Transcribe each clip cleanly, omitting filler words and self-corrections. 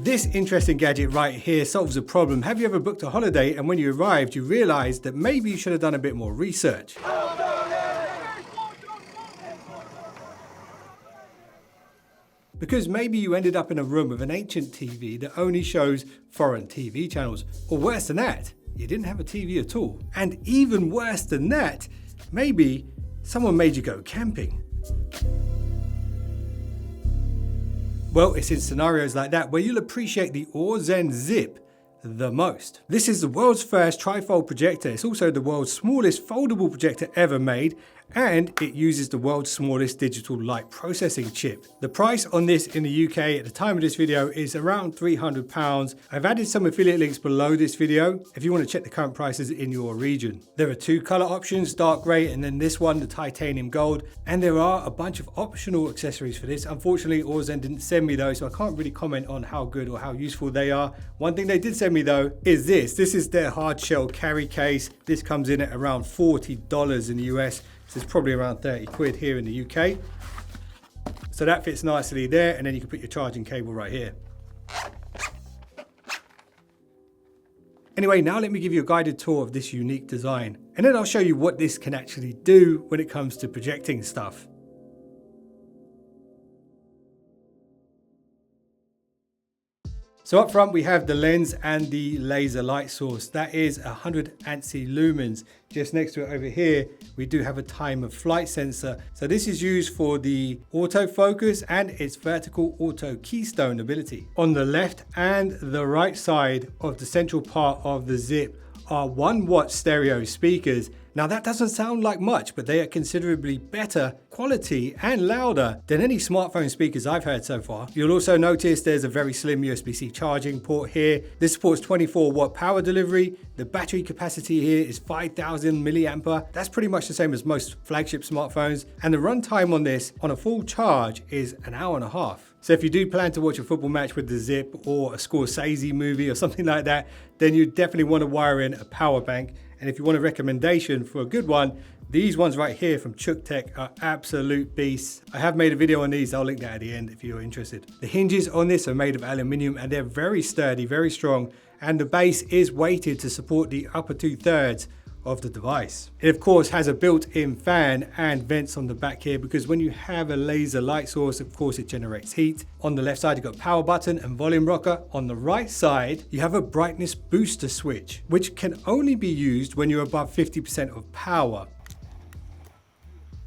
This interesting gadget right here solves a problem. Have you ever booked a holiday and when you arrived you realized that maybe you should have done a bit more research? Because maybe you ended up in a room with an ancient TV that only shows foreign TV channels. Or worse than that, you didn't have a TV at all. And even worse than that, maybe someone made you go camping. Well, it's in scenarios like that where you'll appreciate the Aurzen Zip the most. This is the world's first trifold projector. It's also the world's smallest foldable projector ever made, and it uses the world's smallest digital light processing chip. The price on this in the UK at the time of this video is around £300. I've added some affiliate links below this video if you want to check the current prices in your region. There are two color options, dark gray and then this one, the titanium gold, and there are a bunch of optional accessories for this. Unfortunately, Aurzen didn't send me those, so I can't really comment on how good or how useful they are. One thing they did send me though is this. This is their hard shell carry case. This comes in at around $40 in the US. So it's probably around 30 quid here in the UK. So that fits nicely there, and then you can put your charging cable right here. Anyway, now let me give you a guided tour of this unique design, and then I'll show you what this can actually do when it comes to projecting stuff. So up front we have the lens and the laser light source. That is 100 ANSI lumens. Just next to it over here, we do have a time of flight sensor. So this is used for the autofocus and its vertical auto keystone ability. On the left and the right side of the central part of the Zip are 1-watt stereo speakers. Now that doesn't sound like much, but they are considerably better quality and louder than any smartphone speakers I've heard so far. You'll also notice there's a very slim USB-C charging port here. This supports 24-watt power delivery. The battery capacity here is 5,000 milliampere. That's pretty much the same as most flagship smartphones. And the runtime on this on a full charge is an hour and a half. So if you do plan to watch a football match with the Zip or a Scorsese movie or something like that, then you definitely want to wire in a power bank. And if you want a recommendation for a good one, these ones right here from Tech are absolute beasts. I have made a video on these. I'll link that at the end if you're interested. The hinges on this are made of aluminium and they're very sturdy, very strong. And the base is weighted to support the upper 2/3 of the device. It of course has a built-in fan and vents on the back here because when you have a laser light source, of course it generates heat. On the left side you've got power button and volume rocker. On the right side you have a brightness booster switch which can only be used when you're above 50% of power.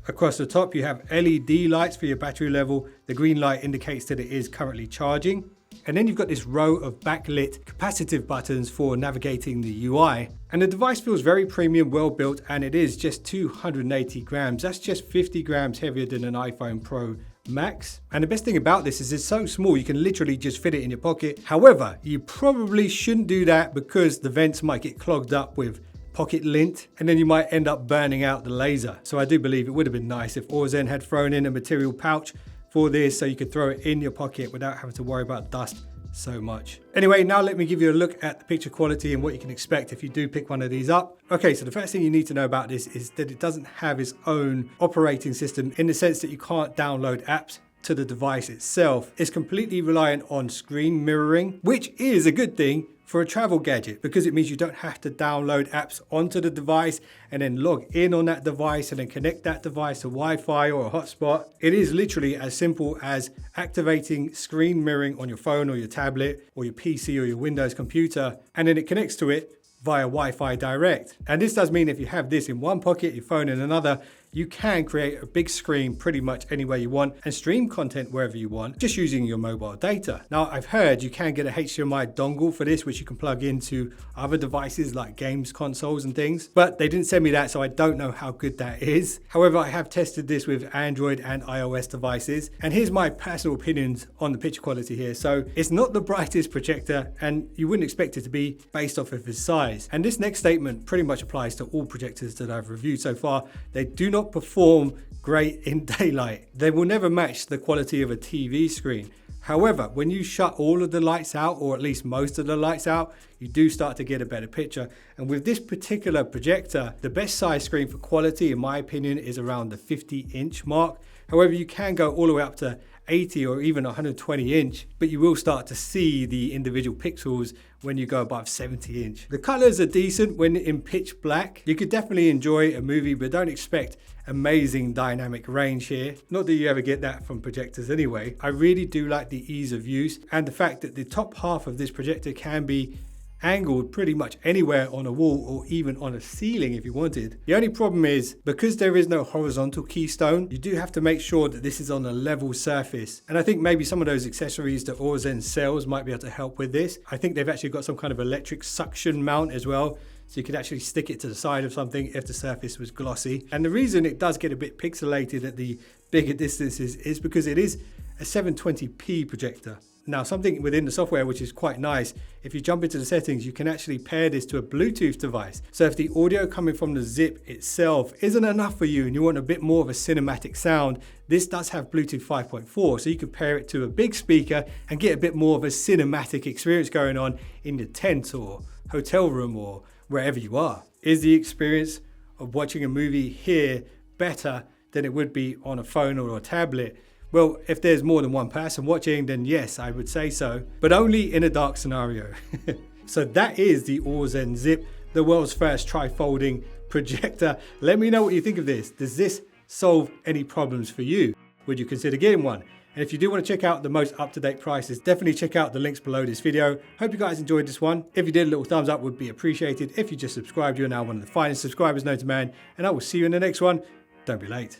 Across the top you have LED lights for your battery level. The green light indicates that it is currently charging. And then you've got this row of backlit capacitive buttons for navigating the UI. And the device feels very premium, well built, and it is just 280 grams. That's just 50 grams heavier than an iPhone Pro Max. And the best thing about this is it's so small you can literally just fit it in your pocket. However, you probably shouldn't do that because the vents might get clogged up with pocket lint and then you might end up burning out the laser. So I do believe it would have been nice if Aurzen had thrown in a material pouch for this so you could throw it in your pocket without having to worry about dust so much. Anyway, now let me give you a look at the picture quality and what you can expect if you do pick one of these up. Okay, so the first thing you need to know about this is that it doesn't have its own operating system in the sense that you can't download apps to the device itself. It's completely reliant on screen mirroring, which is a good thing for a travel gadget because it means you don't have to download apps onto the device and then log in on that device and then connect that device to Wi-Fi or a hotspot. It is literally as simple as activating screen mirroring on your phone or your tablet or your PC or your Windows computer, and then it connects to it via Wi-Fi direct. And this does mean if you have this in one pocket, your phone in another, you can create a big screen pretty much anywhere you want and stream content wherever you want just using your mobile data. Now I've heard you can get a HDMI dongle for this which you can plug into other devices like games consoles and things, but they didn't send me that so I don't know how good that is. However, I have tested this with Android and iOS devices and here's my personal opinions on the picture quality here. So it's not the brightest projector and you wouldn't expect it to be based off of its size. And this next statement pretty much applies to all projectors that I've reviewed so far. They do not perform great in daylight. They will never match the quality of a TV screen. However, when you shut all of the lights out, or at least most of the lights out, you do start to get a better picture. And with this particular projector, the best size screen for quality, in my opinion, is around the 50-inch mark, However, you can go all the way up to 80 or even 120 inch, but you will start to see the individual pixels when you go above 70 inch. The colors are decent when in pitch black. You could definitely enjoy a movie, but don't expect amazing dynamic range here. Not that you ever get that from projectors anyway. I really do like the ease of use and the fact that the top half of this projector can be angled pretty much anywhere on a wall or even on a ceiling if you wanted. The only problem is, because there is no horizontal keystone, you do have to make sure that this is on a level surface. And I think maybe some of those accessories that Aurzen sells might be able to help with this. I think they've actually got some kind of electric suction mount as well, so you could actually stick it to the side of something if the surface was glossy. And the reason it does get a bit pixelated at the bigger distances is because it is a 720p projector. Now, something within the software which is quite nice, if you jump into the settings, you can actually pair this to a Bluetooth device. So if the audio coming from the Zip itself isn't enough for you and you want a bit more of a cinematic sound, this does have Bluetooth 5.4, so you could pair it to a big speaker and get a bit more of a cinematic experience going on in your tent or hotel room or wherever you are. Is the experience of watching a movie here better than it would be on a phone or a tablet? Well, if there's more than one person watching, then yes, I would say so, but only in a dark scenario. So that is the Aurzen Zip, the world's first tri-folding projector. Let me know what you think of this. Does this solve any problems for you? Would you consider getting one? And if you do want to check out the most up-to-date prices, definitely check out the links below this video. Hope you guys enjoyed this one. If you did, a little thumbs up would be appreciated. If you just subscribed, you're now one of the finest subscribers known to man, and I will see you in the next one. Don't be late.